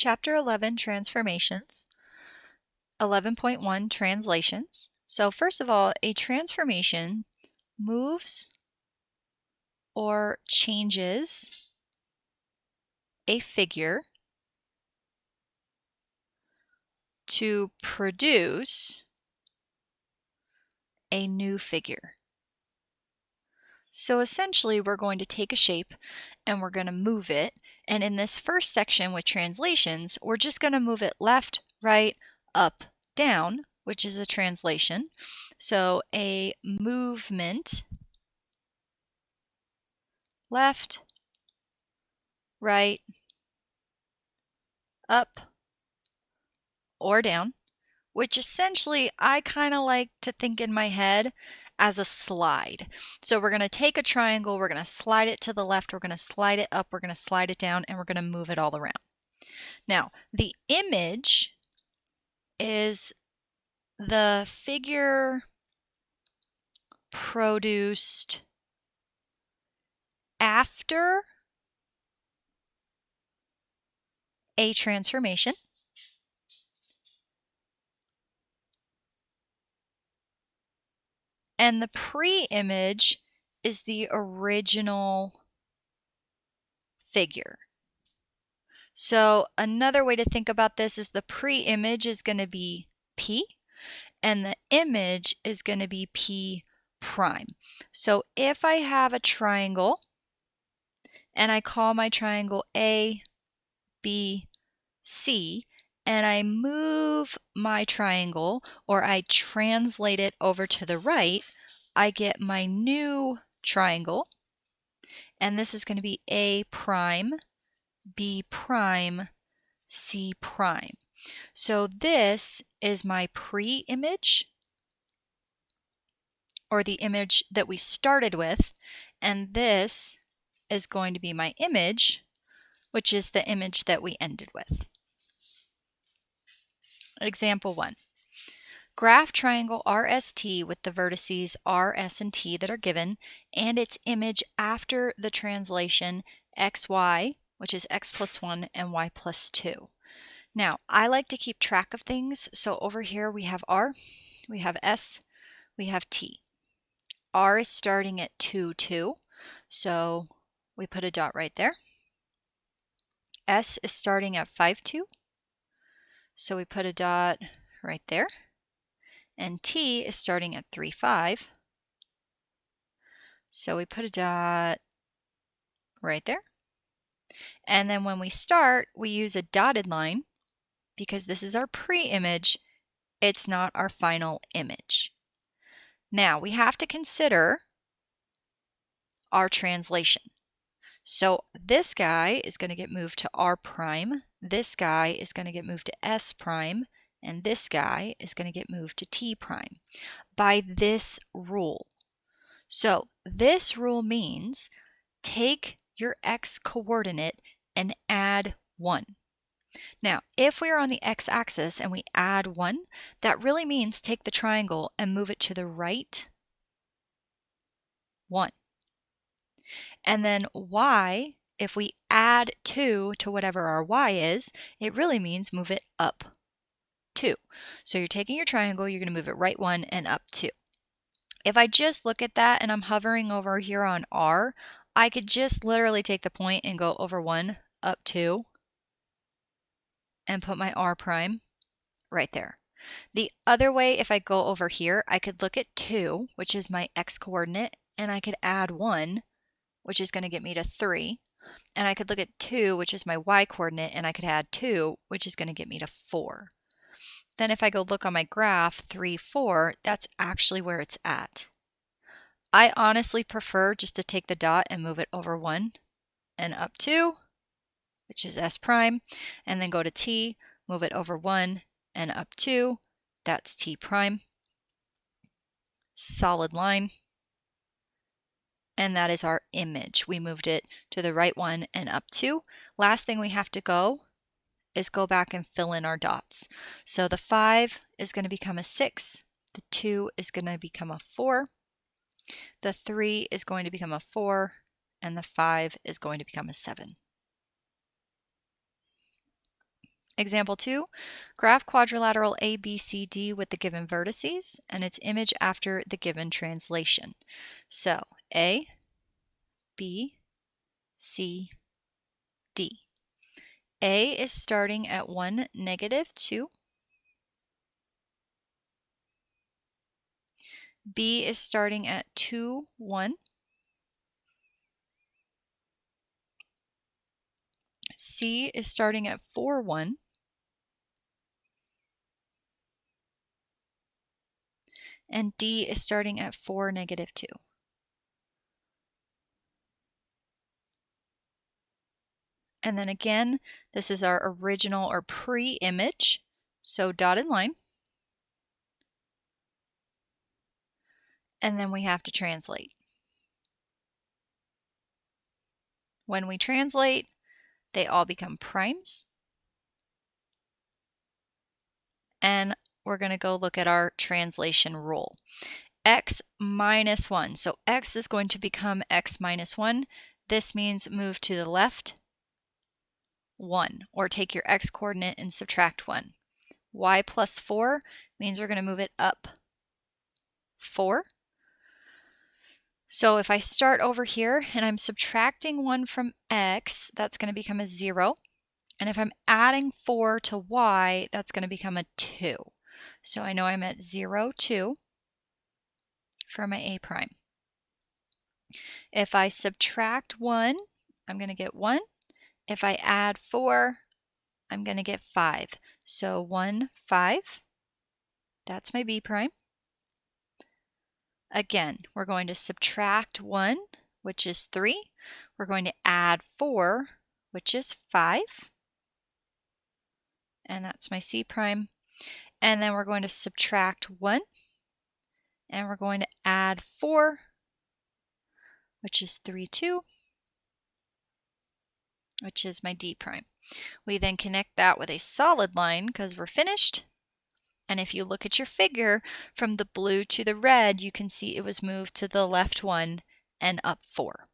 Chapter 11, Transformations. 11.1, Translations. So first of all, a transformation moves or changes a figure to produce a new figure. So essentially, we're going to take a shape and we're going to move it. And in this first section with translations, we're just going to move it left, right, up, down, which is a translation. So a movement, left, right, up, or down, which essentially I kind of like to think in my head as a slide. So we're going to take a triangle, we're going to slide it to the left, we're going to slide it up, we're going to slide it down, and we're going to move it all around. Now, the image is the figure produced after a transformation. And the pre-image is the original figure. So another way to think about this is the pre-image is going to be P, and the image is going to be P prime. So if I have a triangle, and I call my triangle A, B, C, and I move my triangle, or I translate it over to the right, I get my new triangle, and this is going to be A prime, B prime, C prime. So this is my pre-image, or the image that we started with, and this is going to be my image, which is the image that we ended with. Example 1. Graph triangle RST with the vertices R, S, and T that are given, and its image after the translation XY, which is X plus 1 and Y plus 2. Now, I like to keep track of things, so over here we have R, we have S, we have T. R is starting at 2, 2, so we put a dot right there. S is starting at 5, 2, so we put a dot right there. And T is starting at 3, 5, so we put a dot right there. And then when we start, we use a dotted line because this is our pre-image, it's not our final image. Now, we have to consider our translation. So this guy is going to get moved to R prime, this guy is going to get moved to S prime, and this guy is going to get moved to T prime by this rule. So this rule means take your x coordinate and add 1. Now, if we are on the x-axis and we add 1, that really means take the triangle and move it to the right 1. And then y, if we add 2 to whatever our y is, it really means move it up 2. So you're taking your triangle, you're going to move it right 1 and up 2. If I just look at that and I'm hovering over here on R, I could just literally take the point and go over 1, up 2, and put my R prime right there. The other way, if I go over here, I could look at 2, which is my x coordinate, and I could add 1, which is going to get me to 3. And I could look at 2, which is my y coordinate, and I could add 2, which is going to get me to 4. Then if I go look on my graph, 3, 4, that's actually where it's at. I honestly prefer just to take the dot and move it over 1 and up 2, which is S prime, and then go to T, move it over 1 and up 2, that's T prime. Solid line. And that is our image. We moved it to the right 1 and up 2. Last thing we have to go is go back and fill in our dots. So the 5 is going to become a 6, the 2 is going to become a 4, the 3 is going to become a 4, and the 5 is going to become a 7. Example 2, graph quadrilateral ABCD with the given vertices and its image after the given translation. So A, B, C, D. A is starting at 1, -2. B is starting at 2, 1. C is starting at 4, 1. And D is starting at 4, -2. And then again, this is our original or pre-image, so dotted line. And then we have to translate. When we translate, they all become primes. And we're going to go look at our translation rule. X minus 1. So X is going to become X minus 1. This means move to the left 1, or take your X coordinate and subtract 1. Y plus 4 means we're going to move it up 4. So if I start over here and I'm subtracting 1 from X, that's going to become a 0. And if I'm adding 4 to Y, that's going to become a 2. So I know I'm at 0, 2 for my A prime. If I subtract 1, I'm going to get 1. If I add 4, I'm going to get 5. So 1, 5. That's my B prime. Again, we're going to subtract 1, which is 3. We're going to add 4, which is 5. And that's my C prime. And then we're going to subtract 1. And we're going to add 4, which is 3, 2, which is my D prime. We then connect that with a solid line because we're finished. And if you look at your figure, from the blue to the red, you can see it was moved to the left 1 and up 4.